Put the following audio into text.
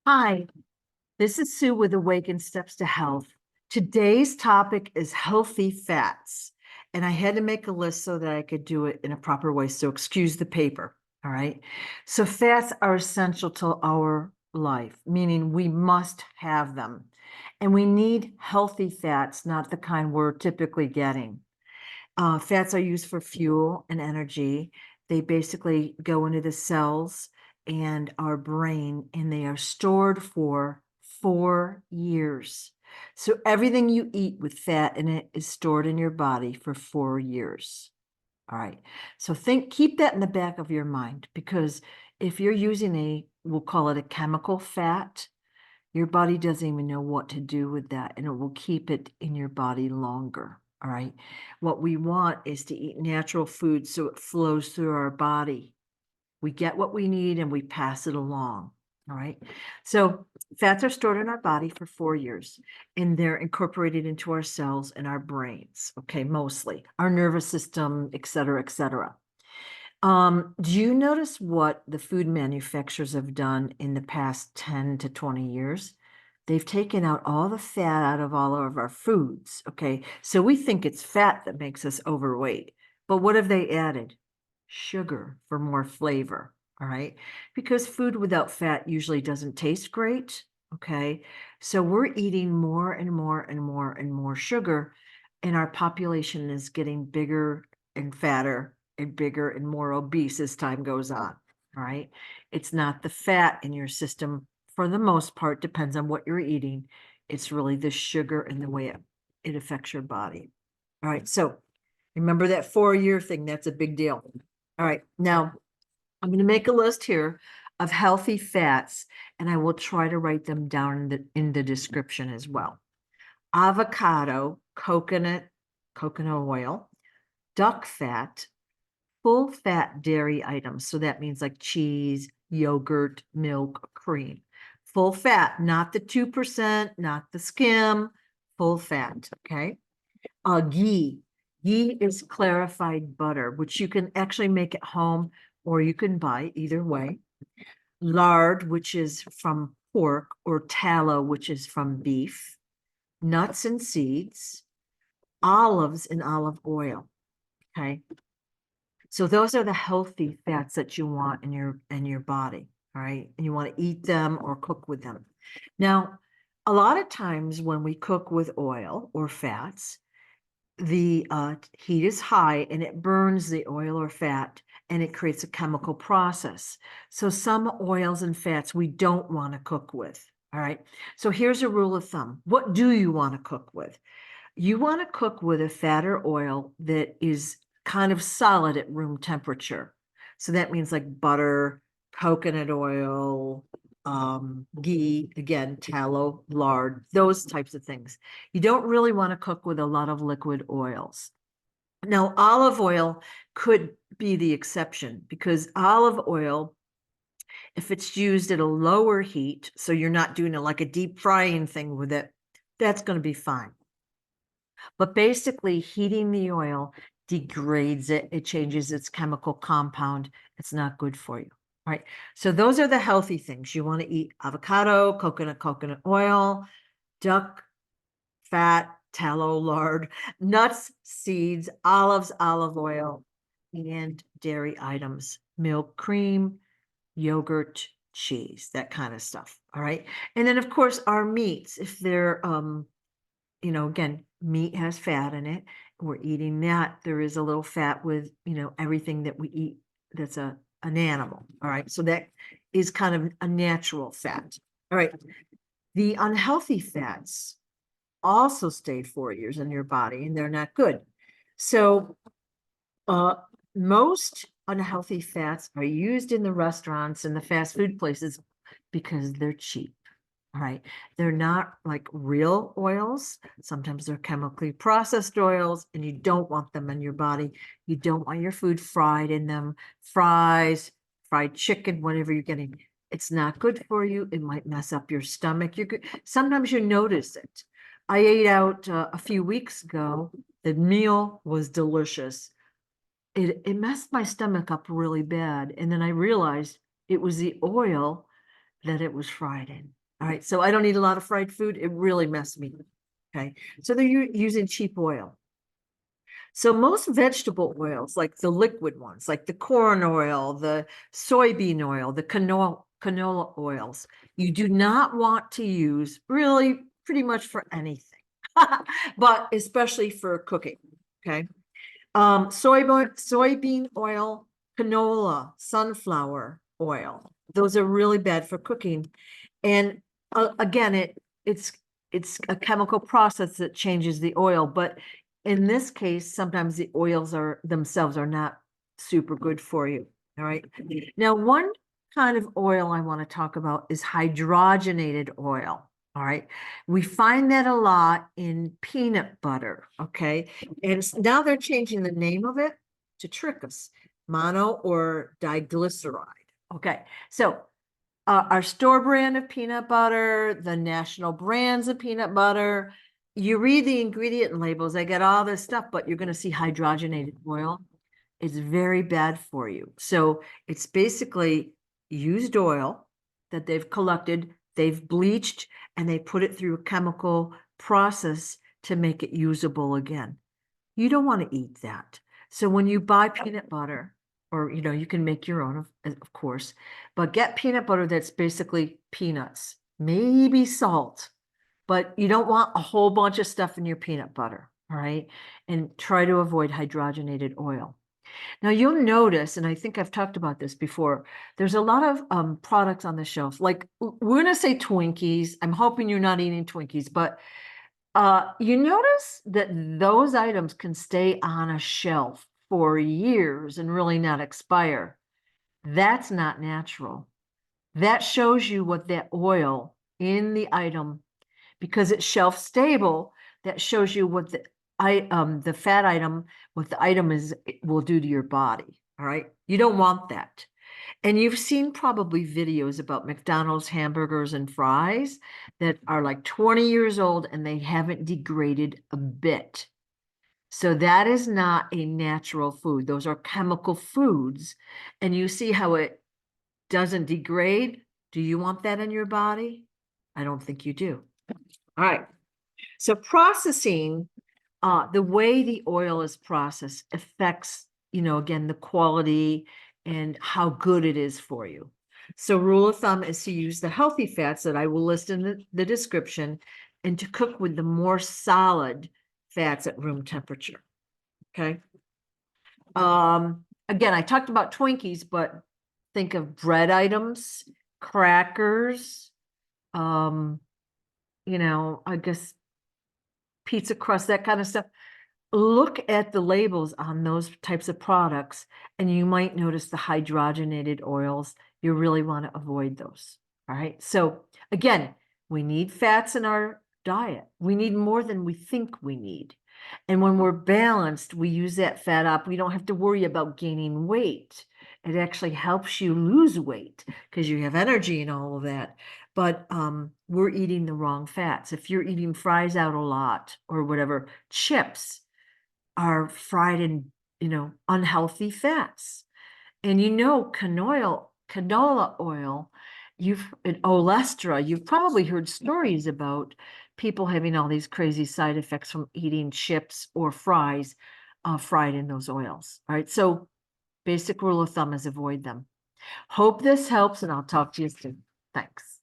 Hi, this is Sue with Awakened Steps to Health. Today's topic is healthy fats, and I had to make a list so that I could do it in a proper way. So excuse the paper. All right. So fats are essential to our life, meaning we must have them. And we need healthy fats, not the kind we're typically getting. Fats are used for fuel and energy. They basically go into the cells and our brain, and they are stored for 4 years. So everything you eat with fat in it is stored in your body for 4 years. All right. So keep that in the back of your mind, because if you're using we'll call it a chemical fat, your body doesn't even know what to do with that, and it will keep it in your body longer. All right. What we want is to eat natural food so it flows through our body. We get what we need and we pass it along. All right. So fats are stored in our body for 4 years, and they're incorporated into our cells and our brains. Okay. Mostly our nervous system, et cetera, et cetera. Do you notice what the food manufacturers have done in the past 10 to 20 years? They've taken out all the fat out of all of our foods. Okay. So we think it's fat that makes us overweight. But what have they added? Sugar for more flavor. All right. Because food without fat usually doesn't taste great. Okay. So we're eating more and more and more and more sugar, and our population is getting bigger and fatter and bigger and more obese as time goes on. All right. It's not the fat in your system for the most part, depends on what you're eating. It's really the sugar and the way it affects your body. All right. So remember that 4 year thing. That's a big deal. All right. Now I'm going to make a list here of healthy fats, and I will try to write them down in the description as well. Avocado, coconut oil, duck fat, full fat dairy items. So that means like cheese, yogurt, milk, cream. Full fat, not the 2%, not the skim, full fat. Okay. Ghee. Ghee is clarified butter, which you can actually make at home or you can buy either way. Lard, which is from pork, or tallow, which is from beef. Nuts and seeds, olives and olive oil. Okay. So those are the healthy fats that you want in your body, all right? And you want to eat them or cook with them. Now, a lot of times when we cook with oil or fats, the heat is high and it burns the oil or fat, and it creates a chemical process. So some oils and fats we don't want to cook with. All right. So here's a rule of thumb. What do you want to cook with? You want to cook with a fat or oil that is kind of solid at room temperature. So that means like butter, coconut oil, ghee, again, tallow, lard, those types of things. You don't really want to cook with a lot of liquid oils. Now, olive oil could be the exception, because olive oil, if it's used at a lower heat, so you're not doing it like a deep frying thing with it, that's going to be fine. But basically, heating the oil degrades it. It changes its chemical compound. It's not good for you. All right. So those are the healthy things. You want to eat avocado, coconut oil, duck fat, tallow, lard, nuts, seeds, olives, olive oil, and dairy items, milk, cream, yogurt, cheese, that kind of stuff. All right. And then of course our meats, if they're again, meat has fat in it. We're eating that. There is a little fat with, everything that we eat that's an animal. All right. So that is kind of a natural fat. All right. The unhealthy fats also stay 4 years in your body, and they're not good. So most unhealthy fats are used in the restaurants and the fast food places because they're cheap. All right. They're not like real oils. Sometimes they're chemically processed oils, and you don't want them in your body. You don't want your food fried in them, fries, fried chicken, whatever you're getting. It's not good for you. It might mess up your stomach. Sometimes you notice it. I ate out a few weeks ago. The meal was delicious. It messed my stomach up really bad. And then I realized it was the oil that it was fried in. All right, so I don't eat a lot of fried food. It really messed me up. Okay, so they're using cheap oil. So most vegetable oils, like the liquid ones, like the corn oil, the soybean oil, the canola oils, you do not want to use really pretty much for anything, but especially for cooking. Okay. Soybean oil, canola, sunflower oil. Those are really bad for cooking. And again, it's a chemical process that changes the oil, but in this case, sometimes the oils are themselves are not super good for you. All right. Now, one kind of oil I want to talk about is hydrogenated oil. All right. We find that a lot in peanut butter. Okay. And now they're changing the name of it to trick us, mono or diglyceride. Okay. So our store brand of peanut butter, the national brands of peanut butter. You read the ingredient labels, they got all this stuff, but you're going to see hydrogenated oil. It's very bad for you. So it's basically used oil that they've collected, they've bleached, and they put it through a chemical process to make it usable again. You don't want to eat that. So when you buy peanut butter, or you can make your own, of course, but get peanut butter that's basically peanuts, maybe salt, but you don't want a whole bunch of stuff in your peanut butter, all right? And try to avoid hydrogenated oil. Now you'll notice, and I think I've talked about this before, there's a lot of products on the shelf. Like we're gonna say Twinkies. I'm hoping you're not eating Twinkies, but you notice that those items can stay on a shelf for years and really not expire. That's not natural. That shows you what that oil in the item, because it's shelf stable, that shows you what the fat item, what the item is will do to your body. All right. You don't want that. And you've seen probably videos about McDonald's hamburgers and fries that are like 20 years old and they haven't degraded a bit. So that is not a natural food. Those are chemical foods. And you see how it doesn't degrade. Do you want that in your body? I don't think you do. All right. So processing, the way the oil is processed affects, again, the quality and how good it is for you. So rule of thumb is to use the healthy fats that I will list in the description and to cook with the more solid fats at room temperature. Okay. Again, I talked about Twinkies, but think of bread items, crackers, I guess pizza crust, that kind of stuff. Look at the labels on those types of products, and you might notice the hydrogenated oils. You really want to avoid those. All right. So again, we need fats in our diet. We need more than we think we need. And when we're balanced, we use that fat up. We don't have to worry about gaining weight. It actually helps you lose weight because you have energy and all of that. But we're eating the wrong fats. If you're eating fries out a lot or whatever, chips are fried in, unhealthy fats. And canola oil, and olestra, you've probably heard stories about people having all these crazy side effects from eating chips or fries fried in those oils. All right. So basic rule of thumb is avoid them. Hope this helps, and I'll talk to you soon. Thanks.